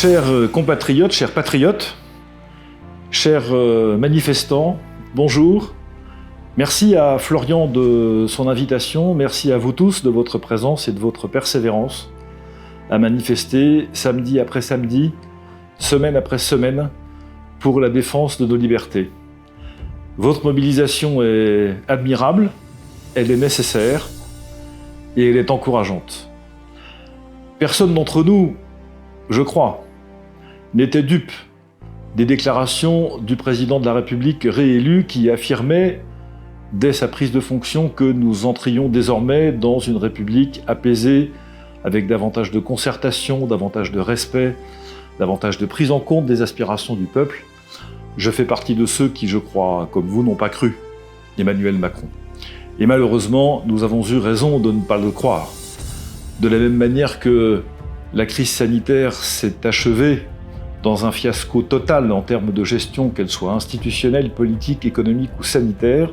Chers compatriotes, chers patriotes, chers manifestants, bonjour. Merci à Florian de son invitation, merci à vous tous de votre présence et de votre persévérance à manifester samedi après samedi, semaine après semaine, pour la défense de nos libertés. Votre mobilisation est admirable, elle est nécessaire et elle est encourageante. Personne d'entre nous, je crois, n'était dupe des déclarations du président de la République réélu qui affirmait, dès sa prise de fonction, que nous entrions désormais dans une République apaisée, avec davantage de concertation, davantage de respect, davantage de prise en compte des aspirations du peuple. Je fais partie de ceux qui, je crois, comme vous, n'ont pas cru Emmanuel Macron. Et malheureusement, nous avons eu raison de ne pas le croire. De la même manière que la crise sanitaire s'est achevée dans un fiasco total en termes de gestion, qu'elle soit institutionnelle, politique, économique ou sanitaire,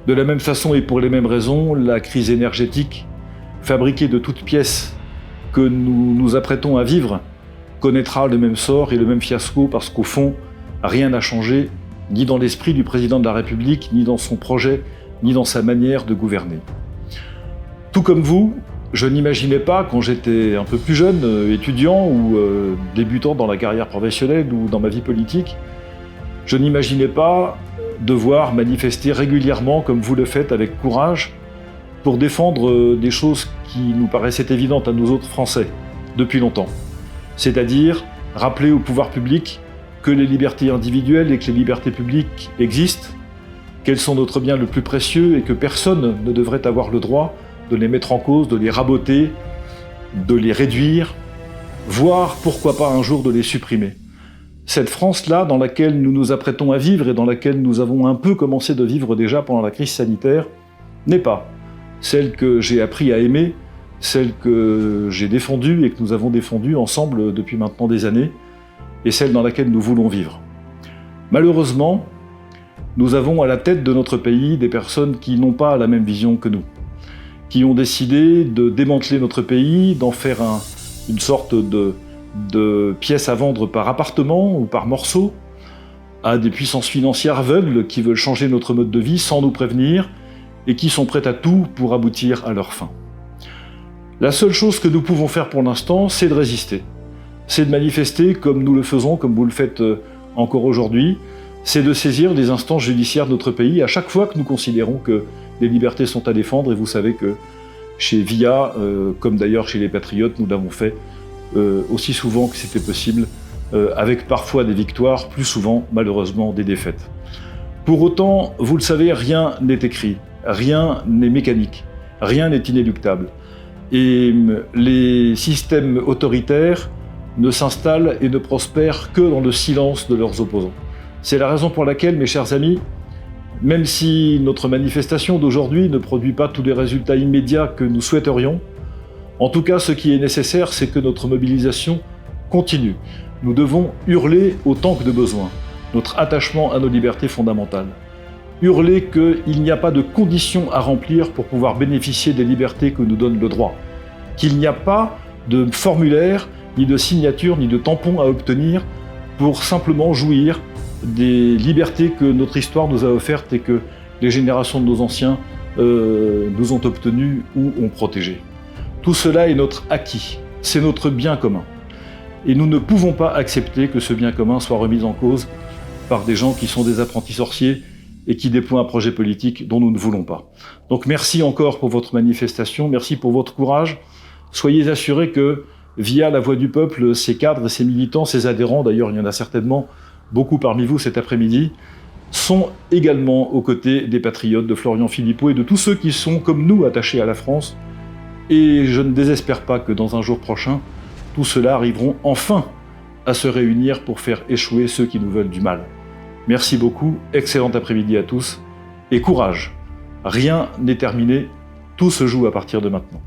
de la même façon et pour les mêmes raisons, la crise énergétique, fabriquée de toutes pièces que nous nous apprêtons à vivre, connaîtra le même sort et le même fiasco parce qu'au fond, rien n'a changé, ni dans l'esprit du président de la République, ni dans son projet, ni dans sa manière de gouverner. Tout comme vous, je n'imaginais pas, quand j'étais un peu plus jeune, étudiant ou débutant dans la carrière professionnelle ou dans ma vie politique, je n'imaginais pas devoir manifester régulièrement, comme vous le faites avec courage, pour défendre des choses qui nous paraissaient évidentes à nous autres Français, depuis longtemps. C'est-à-dire rappeler au pouvoir public que les libertés individuelles et que les libertés publiques existent, qu'elles sont notre bien le plus précieux et que personne ne devrait avoir le droit de les mettre en cause, de les raboter, de les réduire, voire pourquoi pas un jour de les supprimer. Cette France-là, dans laquelle nous nous apprêtons à vivre et dans laquelle nous avons un peu commencé de vivre déjà pendant la crise sanitaire, n'est pas celle que j'ai appris à aimer, celle que j'ai défendue et que nous avons défendue ensemble depuis maintenant des années, et celle dans laquelle nous voulons vivre. Malheureusement, nous avons à la tête de notre pays des personnes qui n'ont pas la même vision que nous, qui ont décidé de démanteler notre pays, d'en faire une sorte de pièce à vendre par appartement ou par morceau, à des puissances financières aveugles qui veulent changer notre mode de vie sans nous prévenir et qui sont prêtes à tout pour aboutir à leur fin. La seule chose que nous pouvons faire pour l'instant, c'est de résister. C'est de manifester comme nous le faisons, comme vous le faites encore aujourd'hui. C'est de saisir les instances judiciaires de notre pays à chaque fois que nous considérons que les libertés sont à défendre. Et vous savez que chez VIA, comme d'ailleurs chez les Patriotes, nous l'avons fait aussi souvent que c'était possible, avec parfois des victoires, plus souvent, malheureusement, des défaites. Pour autant, vous le savez, rien n'est écrit, rien n'est mécanique, rien n'est inéluctable. Et les systèmes autoritaires ne s'installent et ne prospèrent que dans le silence de leurs opposants. C'est la raison pour laquelle, mes chers amis, même si notre manifestation d'aujourd'hui ne produit pas tous les résultats immédiats que nous souhaiterions, en tout cas, ce qui est nécessaire, c'est que notre mobilisation continue. Nous devons hurler autant que de besoin notre attachement à nos libertés fondamentales. Hurler qu'il n'y a pas de conditions à remplir pour pouvoir bénéficier des libertés que nous donne le droit. Qu'il n'y a pas de formulaire, ni de signature, ni de tampon à obtenir pour simplement jouir des libertés que notre histoire nous a offertes et que les générations de nos anciens nous ont obtenues ou ont protégées. Tout cela est notre acquis, c'est notre bien commun. Et nous ne pouvons pas accepter que ce bien commun soit remis en cause par des gens qui sont des apprentis sorciers et qui déploient un projet politique dont nous ne voulons pas. Donc merci encore pour votre manifestation, merci pour votre courage. Soyez assurés que via la Voix du Peuple, ses cadres, ses militants, ses adhérents, d'ailleurs il y en a certainement beaucoup parmi vous cet après-midi, sont également aux côtés des patriotes, de Florian Philippot et de tous ceux qui sont, comme nous, attachés à la France. Et je ne désespère pas que dans un jour prochain, tous ceux-là arriveront enfin à se réunir pour faire échouer ceux qui nous veulent du mal. Merci beaucoup, excellent après-midi à tous, et courage. Rien n'est terminé, tout se joue à partir de maintenant.